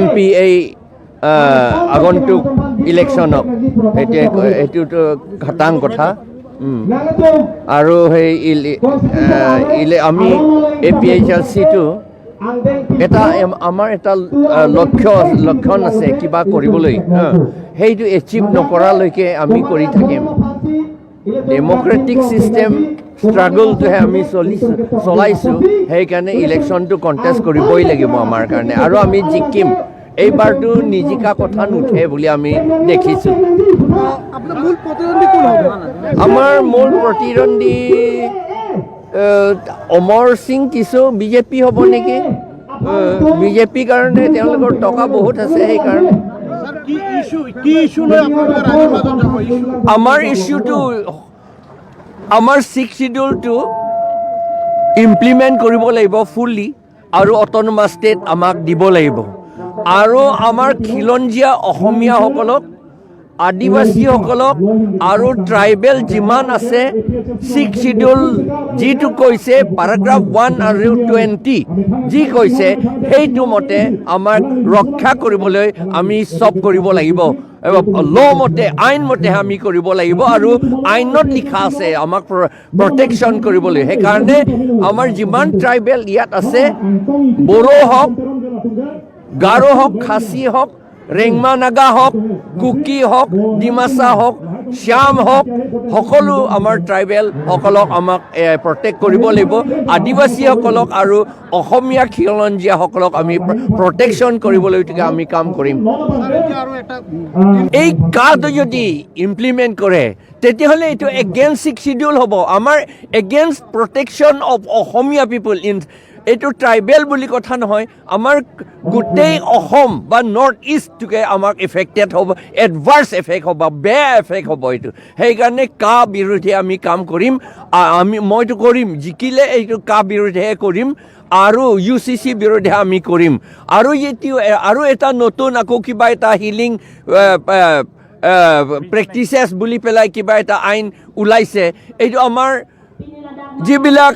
MPA আগন্তুক ইলেকশ্যনক এইটোতো খাটাং কথা আৰু সেই আমি APHRC-টো এটা আমাৰ এটা লক্ষণ আছে কিবা কৰিবলৈ সেইটো এচিভ নকৰালৈকে আমি কৰি থাকিম ডেম'ক্ৰেটিক চিষ্টেম ষ্ট্ৰাগলটোহে আমি চলাইছোঁ সেইকাৰণে ইলেকশ্যনটো কণ্টেষ্ট কৰিবই লাগিব আমাৰ কাৰণে আৰু আমি জিকিম এইবাৰটো নিজিকা কথা নুঠে বুলি আমি দেখিছোঁ আমাৰ মূল প্ৰতিদ্বন্দ্বী অমৰ সিং কিছু বিজেপি হ'ব নেকি বিজেপিৰ কাৰণে তেওঁলোকৰ টকা বহুত আছে সেইকাৰণে আমাৰ ইছ্যুটো আমাৰ 6th শিডিউলটো ইমপ্লিমেণ্ট কৰিব লাগিব ফুল্লি আৰু অট'নমাছ ষ্টেট আমাক দিব লাগিব আৰু আমাৰ খিলঞ্জীয়া অসমীয়াসকলক আদিবাসীসকলক আৰু ট্ৰাইবেল যিমান আছে 6th শিডিউল যিটো কৈছে পেৰাগ্ৰাফ 1 আৰু 20 যি কৈছে সেইটো মতে আমাক ৰক্ষা কৰিবলৈ আমি চব কৰিব লাগিব মতে আইন মতে আমি কৰিব লাগিব আৰু আইনত লিখা আছে আমাক প্ৰটেকশ্যন কৰিবলৈ সেইকাৰণে আমাৰ যিমান ট্ৰাইবেল ইয়াত আছে বড়ো হওক গাৰো হওক খাচী হওক ৰেংমা নাগা হওক কুকি হওক ডিমাচা হওক শ্যাম হওক সকলো আমাৰ ট্ৰাইবেলসকলক আমাক প্ৰটেক্ট কৰিব লাগিব আদিবাসীসকলক আৰু অসমীয়া খিলঞ্জীয়াসকলক আমি প্ৰটেকশ্যন কৰিবলৈ আমি কাম কৰিম এই কাৰ্ডটো যদি ইমপ্লিমেণ্ট কৰে তেতিয়াহ'লে এইটো এগেইনষ্ট 6th শিডিউল হ'ব আমাৰ against protection of Asomiya people in এইটো ট্ৰাইবেল বুলি কথা নহয় আমাৰ গোটেই অসম বা নৰ্থ ইষ্টটোকে আমাক এফেক্টেড হ'ব এডভাৰ্ছ এফেক্ট হ'ব বেয়া এফেক্ট হ'ব এইটো সেইকাৰণে কা বিৰোধে আমি কাম কৰিম মইতো কৰিম জিকিলে এইটো কা বিৰোধেহে কৰিম আৰু UCC বিৰোধে আমি কৰিম আৰু এটা নতুন আকৌ কিবা এটা হিলিং প্ৰেক্টিচেছ বুলি পেলাই কিবা এটা আইন ওলাইছে এইটো আমাৰ যিবিলাক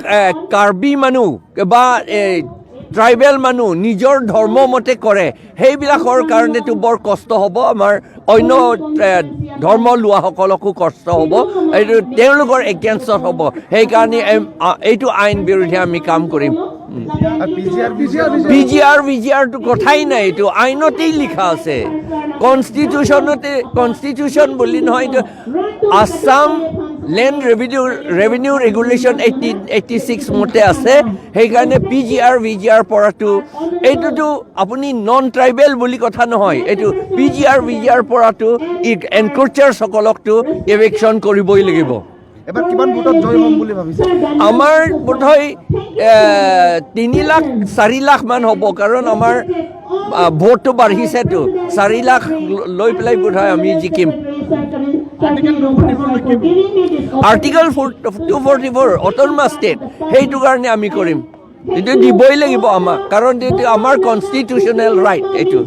কাৰ্বি মানুহ বা ট্ৰাইবেল মানুহ নিজৰ ধৰ্ম মতে কৰে সেইবিলাকৰ কাৰণেতো বৰ কষ্ট হ'ব আমাৰ অন্য ধৰ্ম লোৱাসকলকো কষ্ট হ'ব এইটো তেওঁলোকৰ এগেইনষ্টত হ'ব সেইকাৰণে এইটো আইন বিৰোধে আমি কাম কৰিম PGR কথাই নাই এইটো আইনতেই লিখা আছে কনষ্টিটিউশ্যন বুলি নহয় এইটো আছাম লেণ্ড ৰেভিনিউ ৰেগুলেশ্যন 86 মতে আছে সেইকাৰণে PGR পৰাটো এইটোতো আপুনি নন ট্ৰাইবেল বুলি কথা নহয় এইটো PGR পৰাটো এনক্ৰোচাৰ্ছসকলকতো ইভেকশ্যন কৰিবই লাগিব এবাৰ কিমান ভোটত জয় হ'ম বুলি ভাবিছে আমাৰ বোধহয় 3 লাখ 4 লাখ মান হ'ব কাৰণ আমাৰ ভোটটো বাঢ়িছেতো 4 লাখ লৈ পেলাই বোধহয় আমি জিকিম আৰ্টিকল 244 অট'নমাছ ষ্টেট সেইটো কাৰণে আমি কৰিম এইটো দিবই লাগিব আমাক কাৰণ এইটো আমাৰ কনষ্টিটিউশ্যনেল ৰাইট এইটো